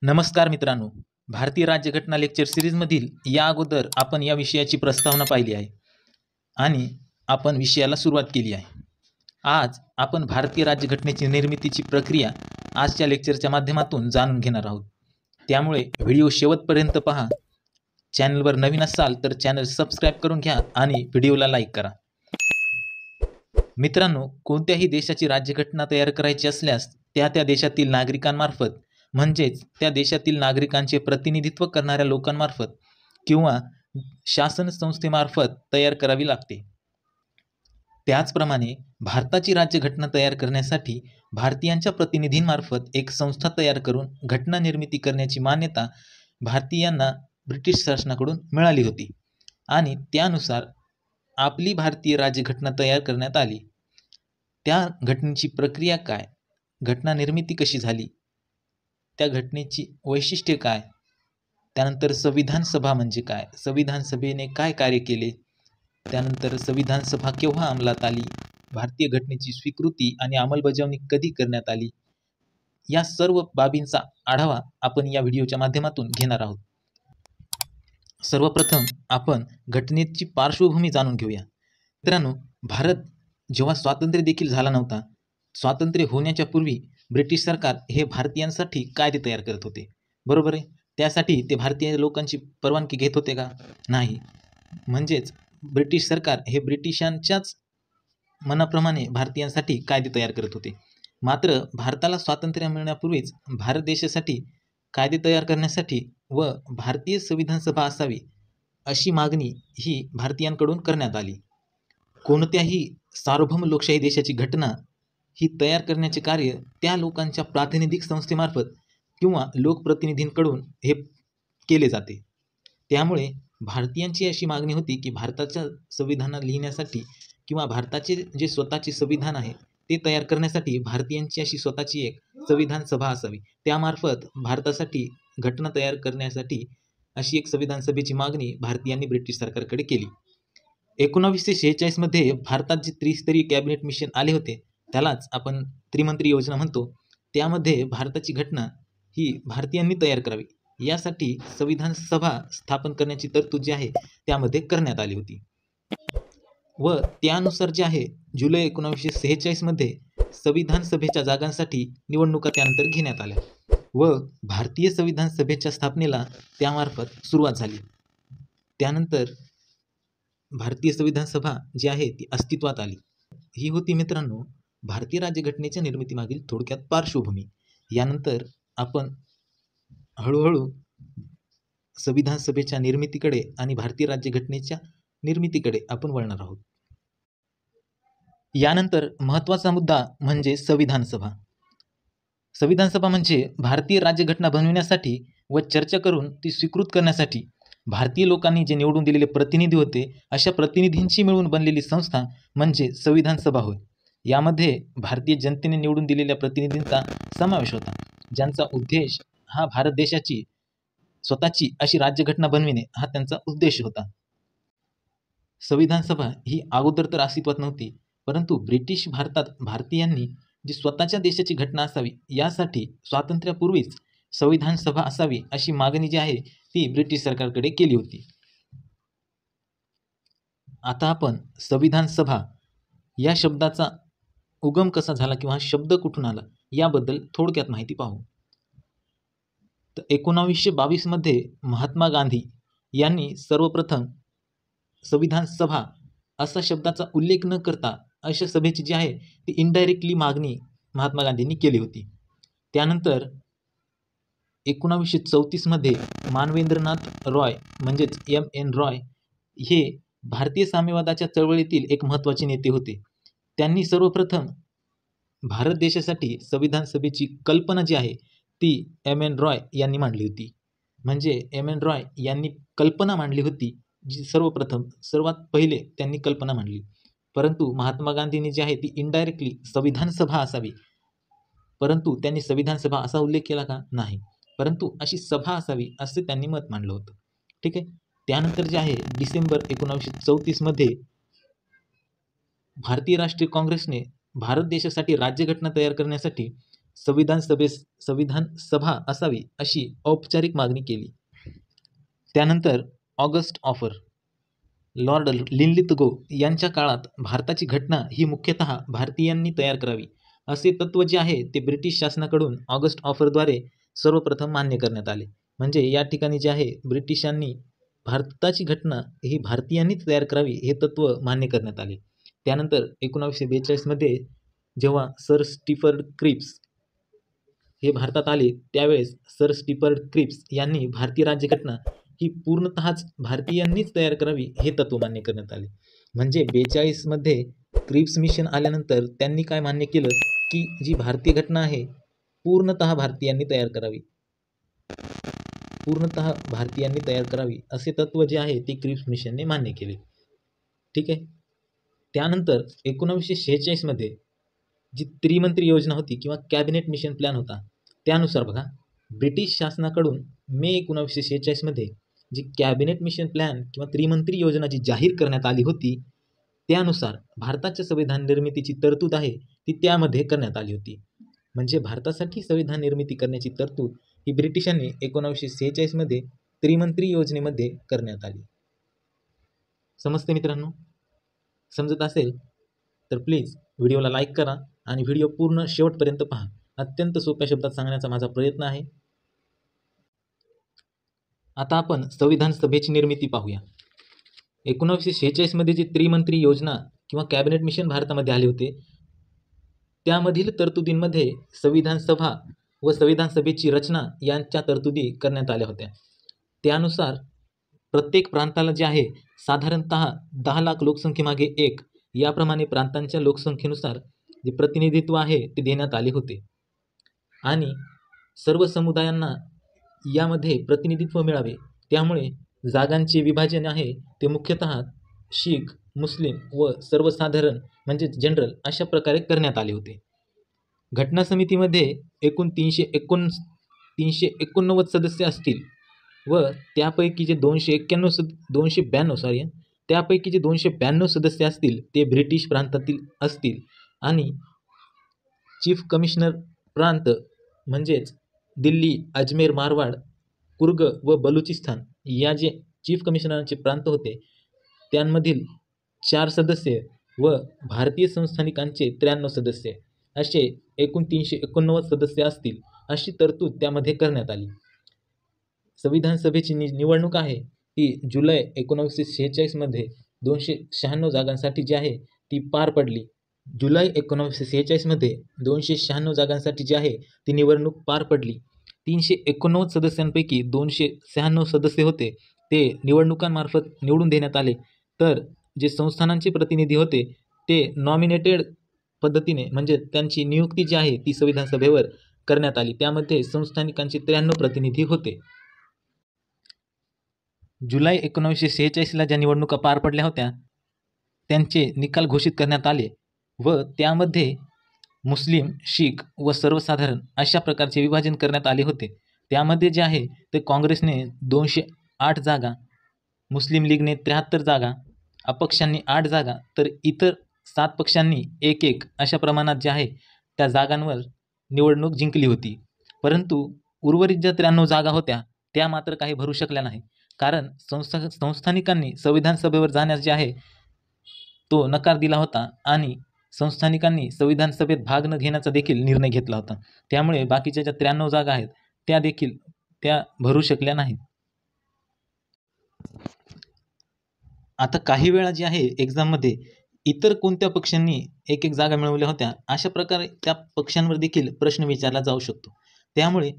नमस्कार मित्रांनो, भारतीय राज्यघटना लेक्चर सिरीजमधील या अगोदर आपण या विषयाची प्रस्तावना पाहिली आहे आणि आपण विषयाला सुरुवात केली आहे. आज आपण भारतीय राज्यघटनेची निर्मितीची प्रक्रिया आजच्या लेक्चरच्या माध्यमातून जाणून घेणार आहोत. त्यामुळे व्हिडिओ शेवटपर्यंत पहा. चॅनलवर नवीन असाल तर चॅनल सबस्क्राईब करून घ्या आणि व्हिडिओला लाईक करा. मित्रांनो, कोणत्याही देशाची राज्यघटना तयार करायची असल्यास त्या देशातील नागरिकांमार्फत म्हणजेच त्या देशातील नागरिकांचे प्रतिनिधित्व करणाऱ्या लोकांमार्फत किंवा शासन संस्थेमार्फत तयार करावी लागते. त्याचप्रमाणे भारताची राज्यघटना तयार करण्यासाठी भारतीयांच्या प्रतिनिधींमार्फत एक संस्था तयार करून घटना निर्मिती करण्याची मान्यता भारतीयांना ब्रिटिश शासनाकडून मिळाली होती आणि त्यानुसार आपली भारतीय राज्यघटना तयार करण्यात आली. त्या घटनेची प्रक्रिया काय, घटना निर्मिती कशी झाली, त्या घटनेची वैशिष्ट्ये काय, त्यानंतर संविधान सभा म्हणजे काय, संविधान सभेने काय कार्य केले, त्यानंतर संविधान सभा केव्हा अंमलात आली, भारतीय घटनेची स्वीकृती आणि अंमलबजावणी कधी करण्यात आली, या सर्व बाबींचा आढावा आपण या व्हिडिओच्या माध्यमातून घेणार आहोत. सर्वप्रथम आपण घटनेची पार्श्वभूमी जाणून घेऊया. मित्रांनो, भारत जेव्हा स्वातंत्र्य देखील झाला नव्हता, स्वातंत्र्य होण्याच्या पूर्वी ब्रिटिश सरकार हे भारतीयांसाठी कायदे तयार करत होते, बरोबर आहे. त्यासाठी ते भारतीय लोकांची परवानगी घेत होते का? नाही. म्हणजेच ब्रिटिश सरकार हे ब्रिटिशांच्याच मनाप्रमाणे भारतीयांसाठी कायदे तयार करत होते. मात्र भारताला स्वातंत्र्य मिळण्यापूर्वीच भारत देशासाठी कायदे तयार करण्यासाठी व भारतीय संविधान सभा असावी अशी मागणी ही भारतीयांकडून करण्यात आली. कोणत्याही सार्वभौम लोकशाही देशाची घटना ही तयार करण्याचे कार्य त्या लोकांच्या प्रातिनिधिक संस्थेमार्फत किंवा लोकप्रतिनिधींकडून हे केले जाते. त्यामुळे भारतीयांची अशी मागणी होती की भारताच्या संविधान लिहिण्यासाठी किंवा भारताचे जे स्वतःचे संविधान आहे ते तयार करण्यासाठी भारतीयांची अशी स्वतःची एक संविधान सभा असावी. त्यामार्फत भारतासाठी घटना तयार करण्यासाठी अशी एक संविधान सभेची मागणी भारतीयांनी ब्रिटिश सरकारकडे केली. 1946 मध्ये भारतात जे त्रिस्तरीय कॅबिनेट मिशन आले होते त्यालाच आपण त्रिमंत्री योजना म्हणतो. त्यामध्ये भारताची घटना ही भारतीयांनी तयार करावी यासाठी संविधान सभा स्थापन करण्याची तरतूद जी आहे त्यामध्ये करण्यात आली होती व त्यानुसार जे आहे जुलै 1946 मध्ये संविधान सभेच्या जागांसाठी निवडणुका त्यानंतर घेण्यात आल्या व भारतीय संविधान सभेच्या स्थापनेला त्यामार्फत सुरुवात झाली. त्यानंतर भारतीय संविधान सभा जी आहे ती अस्तित्वात आली. ही होती मित्रांनो भारतीय राज्यघटनेच्या निर्मितीमागील थोडक्यात पार्श्वभूमी. यानंतर आपण हळूहळू संविधान सभेच्या निर्मितीकडे आणि भारतीय राज्यघटनेच्या निर्मितीकडे आपण वळणार आहोत. यानंतर महत्त्वाचा मुद्दा म्हणजे संविधान सभा. संविधान सभा म्हणजे भारतीय राज्यघटना बनविण्यासाठी व चर्चा करून ती स्वीकृत करण्यासाठी भारतीय लोकांनी जे निवडून दिलेले प्रतिनिधी होते अशा प्रतिनिधींची मिळून बनलेली संस्था म्हणजे संविधान सभा होय. यामध्ये भारतीय जनतेने निवडून दिलेल्या प्रतिनिधींचा समावेश होता, ज्यांचा उद्देश हा भारत देशाची स्वतःची अशी राज्यघटना बनविणे हा त्यांचा उद्देश होता. संविधान सभा ही अगोदर तर अस्तित्वात नव्हती, परंतु ब्रिटिश भारतात भारतीयांनी जी स्वतःच्या देशाची घटना असावी यासाठी स्वातंत्र्यापूर्वीच संविधान सभा असावी अशी मागणी जी आहे ती ब्रिटिश सरकारकडे केली होती. आता आपण संविधान सभा या शब्दाचा उगम कसा झाला किंवा हा शब्द कुठून आला याबद्दल थोडक्यात माहिती पाहू. तर 1922 मध्ये महात्मा गांधी यांनी सर्वप्रथम संविधान सभा असा शब्दाचा उल्लेख न करता अशा सभेची जी आहे ती इनडायरेक्टली मागणी महात्मा गांधींनी केली होती. त्यानंतर 1934 मध्ये मानवेंद्रनाथ रॉय म्हणजेच M.N. रॉय हे भारतीय साम्यवादाच्या चळवळीतील एक महत्त्वाचे नेते होते. त्यांनी सर्वप्रथम भारत देशासाठी संविधान सभेची कल्पना जी आहे ती M.N. रॉय यांनी मांडली होती. म्हणजे M.N. रॉय यांनी कल्पना मांडली होती, जी सर्वात पहिले त्यांनी कल्पना मांडली. परंतु महात्मा गांधींनी जी आहे ती इनडायरेक्टली संविधान सभा असावी, परंतु त्यांनी संविधान सभा असा उल्लेख केला का? नाही, परंतु अशी सभा असावी असे त्यांनी मत मांडलं होतं. ठीक आहे. त्यानंतर जे आहे डिसेंबर 1934 मध्ये भारतीय राष्ट्रीय काँग्रेसने भारत देशासाठी राज्यघटना तयार करण्यासाठी संविधान सभा असावी अशी औपचारिक मागणी केली. त्यानंतर ऑगस्ट ऑफर लॉर्ड लिनलिथगो यांच्या काळात भारताची घटना ही मुख्यतः भारतीयांनी तयार करावी असे तत्त्व जे आहे ते ब्रिटिश शासनाकडून ऑगस्ट ऑफरद्वारे सर्वप्रथम मान्य करण्यात आले. म्हणजे या ठिकाणी जे आहे ब्रिटिशांनी भारताची घटना ही भारतीयांनीच तयार करावी हे तत्त्व मान्य करण्यात आले. त्यानंतर 1942मध्ये जेव्हा सर स्टीफर्ड क्रिप्स हे भारतात आले त्यावेळेस सर स्टीफर्ड क्रिप्स यांनी भारतीय राज्यघटना ही पूर्णतःच भारतीयांनीच तयार करावी हे तत्त्व मान्य करण्यात आले. म्हणजे 42मध्ये क्रिप्स मिशन आल्यानंतर त्यांनी काय मान्य केलं की जी भारतीय घटना आहे पूर्णतः भारतीयांनी तयार करावी, पूर्णतः भारतीयांनी तयार करावी असे तत्त्व जे आहे ते क्रिप्स मिशनने मान्य केले. ठीक आहे. त्यानंतर 1946मध्ये जी त्रिमंत्री योजना होती किंवा कॅबिनेट मिशन प्लॅन होता त्यानुसार बघा ब्रिटिश शासनाकडून मे 1946मध्ये जी कॅबिनेट मिशन प्लॅन किंवा त्रिमंत्री योजना जी जाहीर करण्यात आली होती त्यानुसार भारताच्या संविधान निर्मितीची तरतूद आहे ती त्यामध्ये करण्यात आली होती. म्हणजे भारतासाठी संविधान निर्मिती करण्याची तरतूद ही ब्रिटिशांनी 1946मध्ये त्रिमंत्री योजनेमध्ये करण्यात आली. समजते मित्रांनो? समजत असेल तर प्लीज व्हिडिओला लाईक करा आणि व्हिडिओ पूर्ण शेवटपर्यंत पहा. अत्यंत सोप्या शब्दात सांगण्याचा माझा प्रयत्न आहे. आता आपण संविधान सभेची निर्मिती पाहूया. 1946मध्ये जी त्रिमंत्री योजना किंवा कॅबिनेट मिशन भारतामध्ये आले होते त्यामधील तरतुदींमध्ये संविधान सभा व संविधान सभेची रचना यांच्या तरतुदी करण्यात आल्या होत्या. त्यानुसार प्रत्येक प्रांताला जे आहे साधारणतः 10 लाख लोकसंख्येमागे एक याप्रमाणे प्रांतांच्या लोकसंख्येनुसार जे प्रतिनिधित्व आहे ते देण्यात आले होते आणि सर्व समुदायांना यामध्ये प्रतिनिधित्व मिळावे त्यामुळे जागांचे विभाजन आहे ते मुख्यतः शीख, मुस्लिम व सर्वसाधारण म्हणजे जनरल अशा प्रकारे करण्यात आले होते. घटना समितीमध्ये एकूण 389 सदस्य असतील व त्यापैकी जे 292 सदस्य असतील ते ब्रिटिश प्रांतातील असतील आणि चीफ कमिशनर प्रांत म्हणजेच दिल्ली, अजमेर, मारवाड, कुर्ग व बलुचिस्तान या जे चीफ कमिशनरांचे प्रांत होते त्यांमधील 4 सदस्य व भारतीय संस्थानिकांचे 93 सदस्य असे एकूण 389 सदस्य असतील अशी तरतूद त्यामध्ये करण्यात आली. संविधान सभेची निवडणूक आहे ती जुलै 1946मध्ये 296 जागांसाठी जी आहे ती पार पडली. जुलै 1946मध्ये 296 जागांसाठी जी आहे ती निवडणूक पार पडली. 389 सदस्यांपैकी 296 सदस्य होते ते निवडणुकांमार्फत निवडून देण्यात आले. तर जे संस्थानांचे प्रतिनिधी होते ते नॉमिनेटेड पद्धतीने म्हणजे त्यांची नियुक्ती जी आहे ती संविधान सभेवर करण्यात आली. त्यामध्ये संस्थानिकांचे 93 प्रतिनिधी होते. जुलै 1946ला ज्या निवडणुका पार पडल्या होत्या त्यांचे निकाल घोषित करण्यात आले व त्यामध्ये मुस्लिम, शीख व सर्वसाधारण अशा प्रकारचे विभाजन करण्यात आले होते. त्यामध्ये जे आहे ते काँग्रेसने 208 जागा, मुस्लिम लीगने 73 जागा, अपक्षांनी 8 जागा तर इतर 7 पक्षांनी 1-1 अशा प्रमाणात जे आहे त्या जागांवर निवडणूक जिंकली होती. परंतु उर्वरित ज्या 93 जागा होत्या त्या मात्र काही भरू शकल्या नाही कारण संस्थानिकांनी संविधान सभेवर जाण्यास जे आहे तो नकार दिला होता आणि संस्थानिकांनी संविधान सभेत भाग न घेण्याचा देखील निर्णय घेतला होता. त्यामुळे बाकीच्या ज्या 93 जागा आहेत त्या देखील त्या भरू शकल्या नाहीत. आता काही वेळा जी आहे एक्झाममध्ये इतर कोणत्या पक्षांनी 1-1 जागा मिळवल्या होत्या अशा प्रकारे त्या पक्षांवर देखील प्रश्न विचारला जाऊ शकतो. त्यामुळे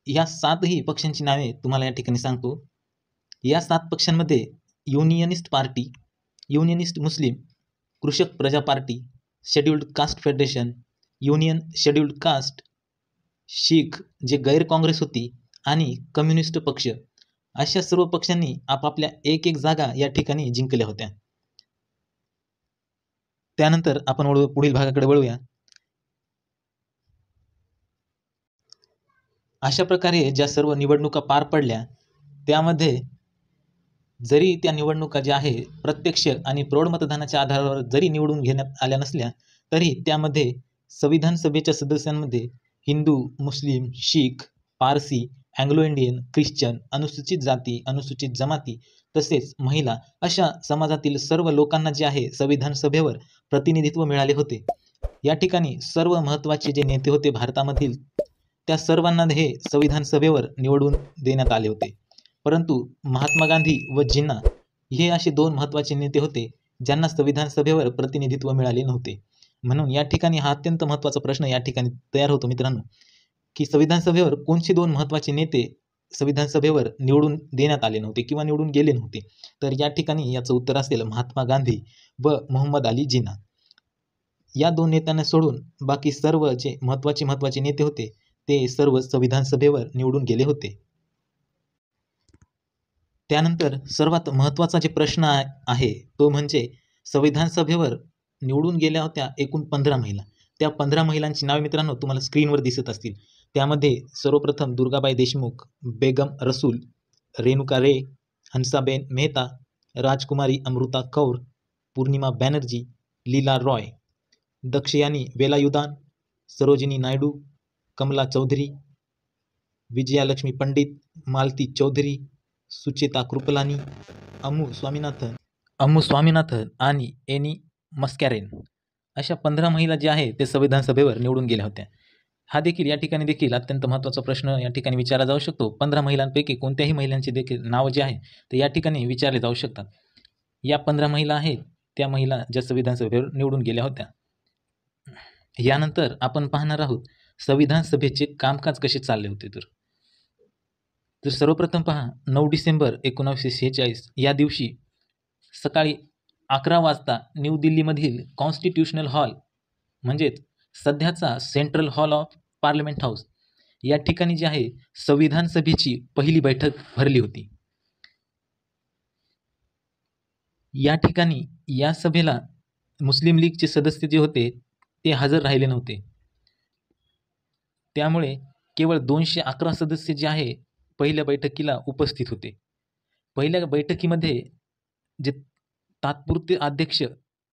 या 7ही पक्षांची नावे तुम्हाला या ठिकाणी सांगतो. या 7 पक्षांमध्ये unionist party, unionist Muslim, Krishak Praja party, scheduled caste federation, union scheduled caste, Sikh जे गैर काँग्रेस होती आणि कम्युनिस्ट पक्ष अशा सर्व पक्षांनी आपापल्या 1-1 जागा या ठिकाणी जिंकल्या होत्या. त्यानंतर आपण पुढील भागाकडे वळूया. अशा प्रकारे ज्या सर्व निवडणुका पार पडल्या त्यामध्ये जरी त्या निवडणुका ज्या आहे प्रत्यक्ष आणि प्रौढ मतदानाच्या आधारावर जरी निवडून घेण्यात आल्या नसल्या तरी त्यामध्ये संविधान सभेच्या सदस्यांमध्ये हिंदू, मुस्लिम, शीख, पारसी, अँग्लो इंडियन, ख्रिश्चन, अनुसूचित जाती, अनुसूचित जमाती तसेच महिला अशा समाजातील सर्व लोकांना जे आहे संविधान सभेवर प्रतिनिधित्व मिळाले होते. या ठिकाणी सर्व महत्त्वाचे जे नेते होते भारतामधील त्या सर्वांना हे संविधान सभेवर निवडून देण्यात आले होते. परंतु महात्मा गांधी व जिन्ना हे असे दोन महत्त्वाचे नेते होते ज्यांना संविधान सभेवर प्रतिनिधित्व मिळाले नव्हते. म्हणून या ठिकाणी हा अत्यंत महत्त्वाचा प्रश्न या ठिकाणी तयार होतो मित्रांनो, की संविधान सभेवर कोणते दोन महत्त्वाचे नेते संविधान सभेवर निवडून देण्यात आले नव्हते किंवा निवडून गेले नव्हते. तर या ठिकाणी याचं उत्तर असेल महात्मा गांधी व मोहम्मद अली जिना. या दोन नेत्यांना सोडून बाकी सर्व जे महत्त्वाचे नेते होते ते सर्व संविधान सभेवर निवडून गेले होते. त्यानंतर सर्वात महत्त्वाचा जे प्रश्न आहे तो म्हणजे संविधान सभेवर निवडून गेल्या होत्या एकूण 15 महिला. त्या 15 महिलांची नावे मित्रांनो तुम्हाला स्क्रीनवर दिसत असतील. त्यामध्ये सर्वप्रथम दुर्गाबाई देशमुख, बेगम रसूल, रेणुका रे, हंसाबेन मेहता, राजकुमारी अमृता कौर, पूर्णिमा बॅनर्जी, लीला रॉय, दक्षयानी वेलायुदान, सरोजिनी नायडू, कमला चौधरी, विजयालक्ष्मी पंडित, मालती चौधरी, सुचेता कृपलानी, अम्मू स्वामीनाथन आणि एनी मस्कॅरेन अशा 15 महिला ज्या आहेत ते संविधान सभेवर निवडून गेल्या होत्या. हा देखील या ठिकाणी देखील अत्यंत महत्त्वाचा प्रश्न या ठिकाणी विचारला जाऊ शकतो. 15 महिलांपैकी कोणत्याही महिलांचे देखील नाव जे आहे ते या ठिकाणी विचारले जाऊ शकतात. या 15 महिला आहेत त्या महिला ज्या संविधान सभेवर निवडून गेल्या होत्या. यानंतर आपण पाहणार आहोत संविधान सभेचे कामकाज कसे चालले होते. तर सर्वप्रथम पहा 9 डिसेंबर 1946 या दिवशी सकाळी 11 वाजता न्यू दिल्लीमधील कॉन्स्टिट्यूशनल हॉल म्हणजेच सध्याचा central hall of parliament house या ठिकाणी जे आहे संविधान सभेची पहिली बैठक भरली होती. या ठिकाणी या सभेला मुस्लिम लीगचे सदस्य जे होते ते हजर राहिले नव्हते. त्यामुळे केवळ 211 सदस्य जे आहे पहिल्या बैठकीला उपस्थित होते. पहिल्या बैठकीमध्ये जे तात्पुरते अध्यक्ष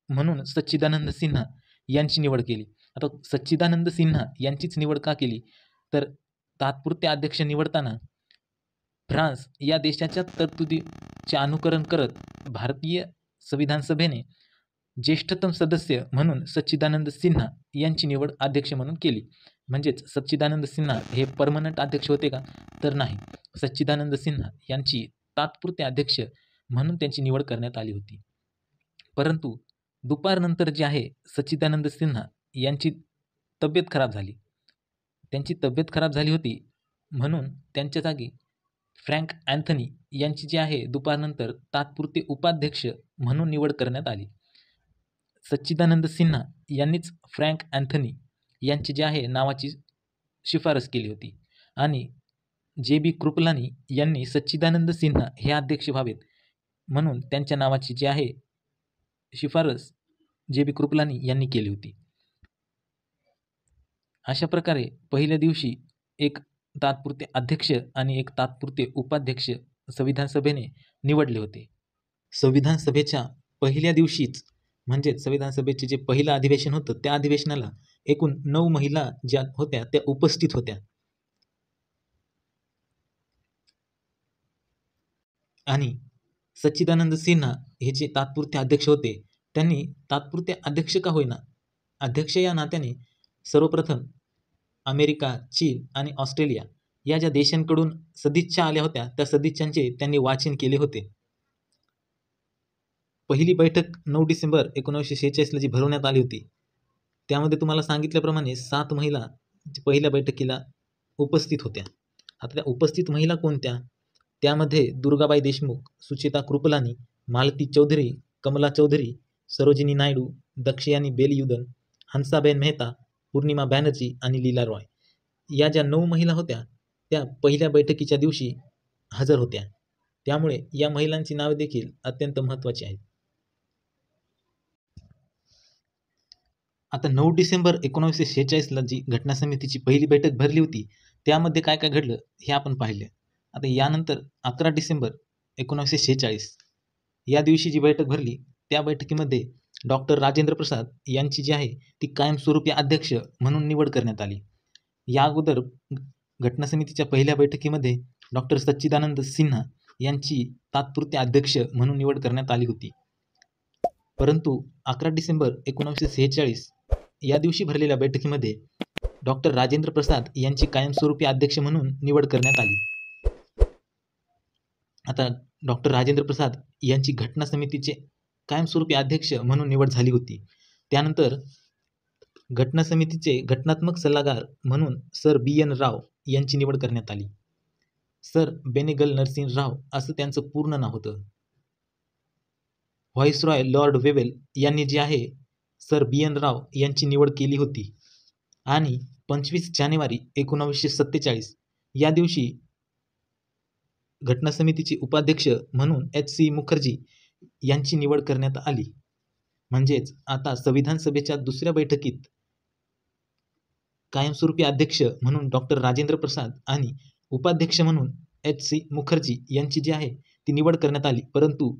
म्हणून सच्चिदानंद सिन्हा यांची निवड केली. आता सच्चिदानंद सिन्हा यांचीच निवड का केली तर तात्पुरते अध्यक्ष निवडताना फ्रान्स या देशाच्या तरतुदीचे अनुकरण करत भारतीय संविधान सभेने ज्येष्ठतम सदस्य म्हणून सच्चिदानंद सिन्हा यांची निवड अध्यक्ष म्हणून केली. म्हणजेच सच्चिदानंद सिन्हा हे परमनंट अध्यक्ष होते का तर नाही, सच्चिदानंद सिन्हा यांची तात्पुरते अध्यक्ष म्हणून त्यांची निवड करण्यात आली होती. परंतु दुपारनंतर जे आहे सच्चिदानंद सिन्हा यांची तब्येत खराब झाली. त्यांची तब्येत खराब झाली होती म्हणून त्यांच्या जागी फ्रँक अँथनी यांची जी आहे दुपारनंतर तात्पुरते उपाध्यक्ष म्हणून निवड करण्यात आली. सच्चिदानंद सिन्हा यांनीच फ्रँक अँथनी यांची जे आहे नावाची शिफारस केली होती आणि जे.बी. कृपलानी यांनी सच्चिदानंद सिन्हा हे अध्यक्ष व्हावेत म्हणून त्यांच्या नावाची जी आहे शिफारस जे.बी. कृपलानी यांनी केली होती. अशा प्रकारे पहिल्या दिवशी एक तात्पुरते अध्यक्ष आणि एक तात्पुरते उपाध्यक्ष संविधान सभेने निवडले होते. संविधान सभेच्या पहिल्या दिवशीच म्हणजेच संविधान सभेचे जे पहिलं अधिवेशन होतं त्या अधिवेशनाला एकूण 9 महिला ज्या होत्या त्या उपस्थित होत्या. आणि सच्चिदानंद सिन्हा हे जे तात्पुरते अध्यक्ष होते त्यांनी तात्पुरते अध्यक्ष का होईना अध्यक्ष या नात्याने सर्वप्रथम अमेरिका, चीन आणि ऑस्ट्रेलिया या ज्या देशांकडून सदिच्छा आल्या होत्या त्या सदिच्छांचे त्यांनी वाचन केले होते. पहिली बैठक 9 डिसेंबर 1946ला जी भरवण्यात आली होती त्यामध्ये तुम्हाला सांगितल्याप्रमाणे 7 महिला पहिल्या बैठकीला उपस्थित होत्या. आता त्या उपस्थित महिला कोणत्या त्यामध्ये दुर्गाबाई देशमुख, सुचेता कृपलानी, मालती चौधरी, कमला चौधरी, सरोजिनी नायडू, दक्षयानी वेलायुधन, हंसाबेन मेहता, पूर्णिमा बॅनर्जी आणि लीला रॉय या ज्या 9 महिला होत्या त्या पहिल्या बैठकीच्या दिवशी हजर होत्या. त्यामुळे या महिलांची नावे देखील अत्यंत महत्त्वाची आहेत. आता 9 डिसेंबर 1946ला जी घटना समितीची पहिली बैठक भरली होती त्यामध्ये काय काय घडलं हे आपण पाहिले. आता यानंतर 11 डिसेंबर 1946 या दिवशी जी बैठक भरली त्या बैठकीमध्ये डॉक्टर राजेंद्र प्रसाद यांची जी आहे ती कायमस्वरूपी अध्यक्ष म्हणून निवड करण्यात आली. या अगोदर घटना समितीच्या पहिल्या बैठकीमध्ये डॉक्टर सच्चिदानंद सिन्हा यांची तात्पुरते अध्यक्ष म्हणून निवड करण्यात आली होती. परंतु 11 डिसेंबर 1946 या दिवशी भरलेल्या बैठकीमध्ये डॉक्टर राजेंद्र प्रसाद यांची कायमस्वरूपी अध्यक्ष म्हणून निवड करण्यात आली. आता डॉक्टर राजेंद्र प्रसाद यांची घटना समितीचे कायमस्वरूपी अध्यक्ष म्हणून निवड झाली होती. त्यानंतर घटना समितीचे घटनात्मक सल्लागार म्हणून सर B.N. राव यांची निवड करण्यात आली. सर बेनेगल नरसिंह राव असं त्यांचं पूर्ण नाव होतं. व्हाईसरॉय लॉर्ड वेवेल यांनी जे आहे सर B.N. राव यांची निवड केली होती. आणि 25 जानेवारी 1947 या दिवशी घटना समितीचे उपाध्यक्ष म्हणून H.C. मुखर्जी यांची निवड करण्यात आली. म्हणजेच आता संविधान सभेच्या दुसऱ्या बैठकीत कायमस्वरूपी अध्यक्ष म्हणून डॉक्टर राजेंद्र प्रसाद आणि उपाध्यक्ष म्हणून H.C. मुखर्जी यांची जी आहे ती निवड करण्यात आली. परंतु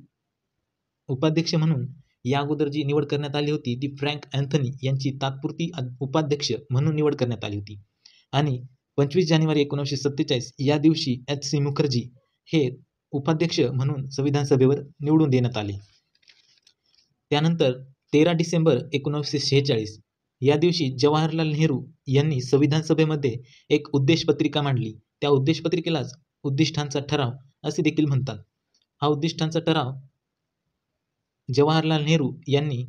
उपाध्यक्ष म्हणून या अगोदर जी निवड करण्यात आली होती ती फ्रँक अँथनी यांची तात्पुरती उपाध्यक्ष म्हणून निवड करण्यात आली होती. आणि 25 जानेवारी 1947 या दिवशी H.C. मुखर्जी हे उपाध्यक्ष म्हणून संविधान सभेवर निवडून देण्यात आले. त्यानंतर 13 डिसेंबर 1946 या दिवशी जवाहरलाल नेहरू यांनी संविधान सभेमध्ये एक उद्देशपत्रिका मांडली. त्या उद्देशपत्रिकेलाच उद्दिष्टांचा ठराव असे देखील म्हणतात. हा उद्दिष्टांचा ठराव जवाहरलाल नेहरू यांनी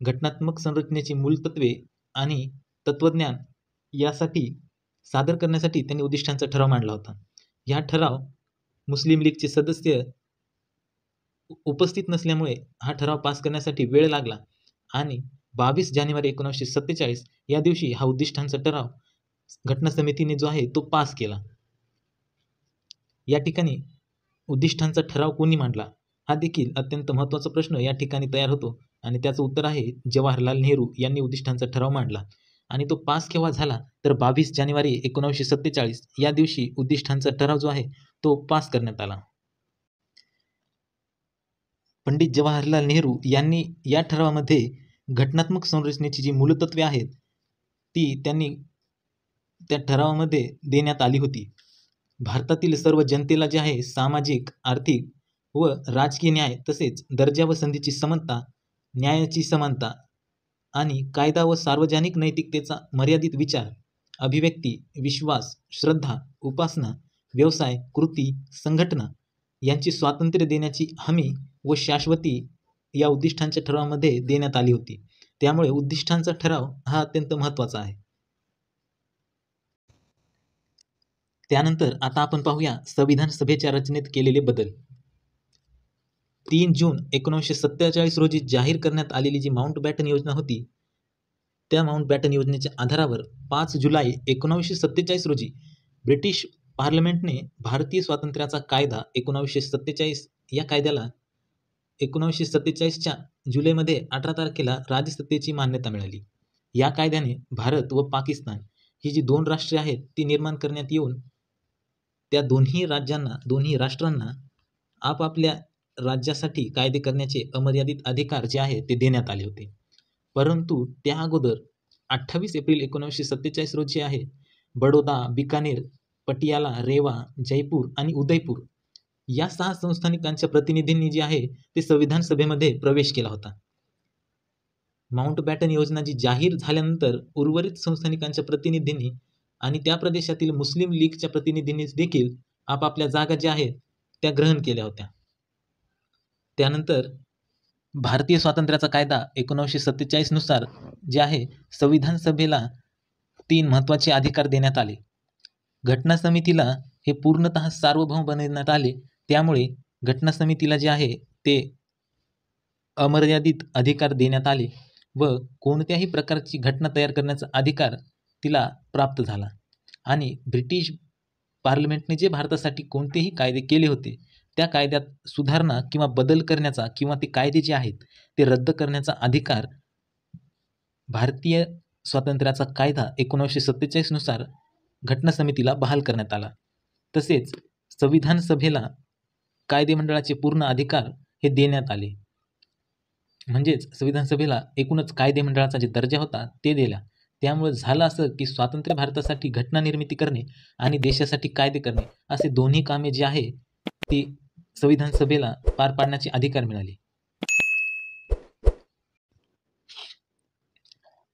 घटनात्मक संरचनेची मूलतत्वे आणि तत्वज्ञान यासाठी सादर करण्यासाठी त्यांनी उद्दिष्टांचा ठराव मांडला होता. हा ठराव मुस्लिम लीगचे सदस्य उपस्थित नसल्यामुळे हा ठराव पास करण्यासाठी वेळ लागला आणि 22 जानेवारी 1947 या दिवशी हा उद्दिष्टांचा ठराव घटना समितीने जो आहे तो पास केला. या ठिकाणी उद्दिष्टांचा ठराव कोणी मांडला हा देखील अत्यंत महत्त्वाचा प्रश्न या ठिकाणी तयार होतो आणि त्याचं उत्तर आहे जवाहरलाल नेहरू यांनी उद्दिष्टांचा ठराव मांडला. आणि तो पास केव्हा झाला तर 22 जानेवारी 1947 या दिवशी उद्दिष्टांचा ठराव जो आहे तो पास करण्यात आला. पंडित जवाहरलाल नेहरू यांनी या ठरावामध्ये घटनात्मक संरचनेची जी मूलतत्वे आहेत ती त्यांनी त्या ठरावामध्ये देण्यात आली होती. भारतातील सर्व जनतेला जे आहे सामाजिक, आर्थिक व राजकीय न्याय तसेच दर्जा व संधीची समता, न्यायाची समानता आणि कायदा व सार्वजनिक नैतिकतेचा मर्यादित विचार, अभिव्यक्ती, विश्वास, श्रद्धा, उपासना, व्यवसाय, कृती, संघटना यांची स्वातंत्र्य देण्याची हमी व शाश्वती या उद्दिष्टांच्या ठरावामध्ये देण्यात आली होती. त्यामुळे उद्दिष्टांचा ठराव हा अत्यंत महत्त्वाचा आहे. त्यानंतर आता आपण पाहूया संविधान सभेच्या रचनेत केलेले बदल. 3 जून 1947 रोजी जाहीर करण्यात आलेली जी माउंटबॅटन योजना होती त्या माउंटबॅटन योजनेच्या आधारावर 5 जुलै 1947 रोजी ब्रिटिश पार्लमेंटने भारतीय स्वातंत्र्याचा कायदा 1947 या कायद्याला 1947च्या जुलैमध्ये 18 तारखेला राजसत्तेची मान्यता मिळाली. या कायद्याने भारत व पाकिस्तान ही जी 2 राष्ट्रे आहेत ती निर्माण करण्यात येऊन त्या दोन्ही राष्ट्रांना आपापल्या राज्यासाठी कायदे करण्याचे अमर्यादित अधिकार जे आहे ते देण्यात आले होते. परंतु त्या अगोदर 28 एप्रिल 1947 रोजी आहे बडोदा, बिकानेर, पटियाला, रेवा, जयपूर आणि उदयपूर या 6 संस्थानिकांच्या प्रतिनिधींनी जे आहे ते संविधान सभेमध्ये प्रवेश केला होता. माउंटबॅटन योजना जी जाहीर झाल्यानंतर उर्वरित संस्थानिकांच्या प्रतिनिधींनी आणि त्या प्रदेशातील मुस्लिम लीगच्या प्रतिनिधींनी देखील आपापल्या जागा ज्या आहेत त्या ग्रहण केल्या होत्या. त्यानंतर भारतीय स्वातंत्र्याचा कायदा 1947 नुसार जे आहे संविधान सभेला 3 महत्त्वाचे अधिकार देण्यात आले. घटना समितीला हे पूर्णतः सार्वभौम बनवण्यात आले. त्यामुळे घटना समितीला जे आहे ते अमर्यादित अधिकार देण्यात आले व कोणत्याही प्रकारची घटना तयार करण्याचा अधिकार तिला प्राप्त झाला. आणि ब्रिटिश पार्लमेंटने जे भारतासाठी कोणतेही कायदे केले होते त्या कायद्यात सुधारणा किंवा बदल करण्याचा किंवा ते कायदे जे आहेत ते रद्द करण्याचा अधिकार भारतीय स्वातंत्र्याचा कायदा 1947 नुसार घटना समितीला बहाल करण्यात आला. तसेच संविधान सभेला कायदेमंडळाचे पूर्ण अधिकार हे देण्यात आले. म्हणजेच संविधान सभेला एकूणच कायदेमंडळाचा जे दर्जा होता ते दिला. त्यामुळे झालं असं की स्वातंत्र्य भारतासाठी घटना निर्मिती करणे आणि देशासाठी कायदे करणे असे दोन्ही कामे जे आहे ती संविधान सभेला पार पाडण्याचे अधिकार मिळाले.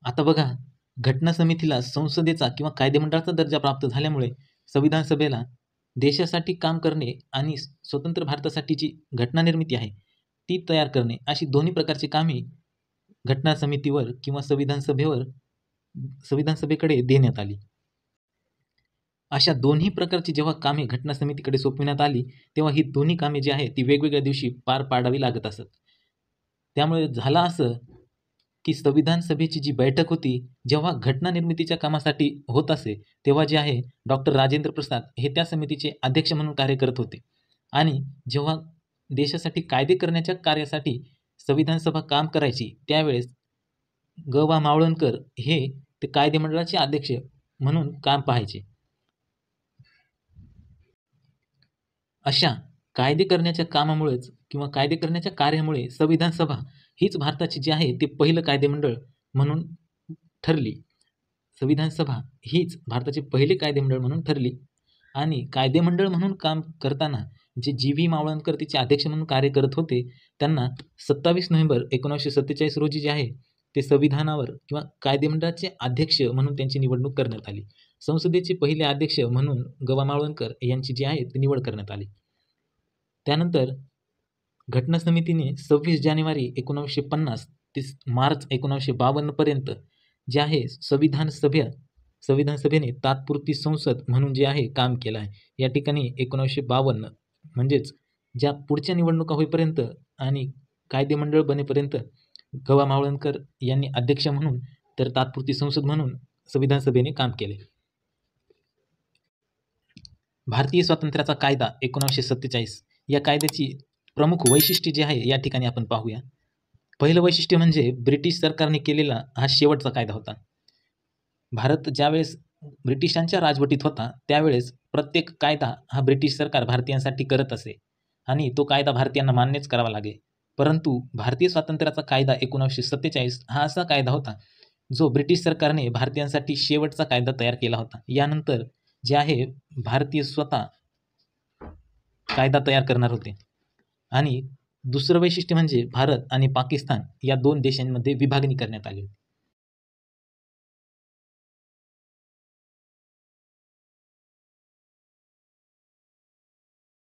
आता बघा, घटना समितीला संसदेचा किंवा कायदेमंडळाचा दर्जा प्राप्त झाल्यामुळे संविधान सभेला देशासाठी काम करणे आणि स्वतंत्र भारतासाठी जी घटना निर्मिती आहे ती तयार करणे अशी दोन्ही प्रकारची कामे घटना समितीवर किंवा संविधान सभेकडे देण्यात आली. अशा दोन्ही प्रकारची जेव्हा कामे घटना समितीकडे सोपविण्यात आली तेव्हा ही दोन्ही कामे जी आहेत ती वेगवेगळ्या दिवशी पार पाडावी लागत असत. त्यामुळे झालं असं की संविधान सभेची जी बैठक होती जेव्हा घटना निर्मितीच्या कामासाठी होत असे तेव्हा जे आहे डॉक्टर राजेंद्र प्रसाद हे त्या समितीचे अध्यक्ष म्हणून कार्य करत होते. आणि जेव्हा देशासाठी कायदे करण्याच्या कार्यासाठी संविधान सभा काम करायची त्यावेळेस ग वा मावळणकर हे ते कायदेमंडळाचे अध्यक्ष म्हणून काम पाहायचे. अशा कायदे करण्याच्या कामामुळेच किंवा कायदे करण्याच्या कार्यामुळे संविधान सभा हीच भारताची जी आहे ते पहिलं कायदेमंडळ म्हणून ठरली. संविधान सभा हीच भारताचे पहिले कायदेमंडळ म्हणून ठरली. आणि कायदेमंडळ म्हणून काम करताना जे जी व्ही मावळणकर तिचे अध्यक्ष म्हणून कार्य करत होते त्यांना 27 नोव्हेंबर 1947 रोजी जे आहे ते संविधानावर किंवा कायदेमंडळाचे अध्यक्ष म्हणून त्यांची निवडणूक करण्यात आली. संसदेचे पहिले अध्यक्ष म्हणून ग वा मावळणकर यांची जी आहे ती निवड करण्यात आली. त्यानंतर घटना समितीने 26 जानेवारी 1950 ते मार्च 1952 पर्यंत जे आहे संविधान सभेने तात्पुरती संसद म्हणून जे आहे काम केलं आहे. या ठिकाणी 1952 म्हणजेच ज्या पुढच्या निवडणुका होईपर्यंत आणि कायदेमंडळ बनेपर्यंत ग वा मावळणकर यांनी अध्यक्ष म्हणून तर तात्पुरती संसद म्हणून संविधान सभेने काम केले. भारतीय स्वातंत्र्याचा कायदा 1947 या कायद्याची प्रमुख वैशिष्ट्ये जी आहे या ठिकाणी आपण पाहूया. पहिलं वैशिष्ट्य म्हणजे ब्रिटिश सरकारने केलेला हा शेवटचा कायदा होता. भारत ज्यावेळेस ब्रिटिशांच्या राजवटीत होता त्यावेळेस प्रत्येक कायदा हा ब्रिटिश सरकार भारतीयांसाठी करत असे आणि तो कायदा भारतीयांना मान्यच करावा लागे. परंतु भारतीय स्वातंत्र्याचा कायदा 1947 हा असा कायदा होता जो ब्रिटिश सरकारने भारतीयांसाठी शेवटचा कायदा तयार केला होता. यानंतर जे आहे भारतीय स्वतः कायदा तयार करणार होते. आणि दुसरं वैशिष्ट्य म्हणजे भारत आणि पाकिस्तान या दोन देशांमध्ये विभागणी करण्यात आली होती.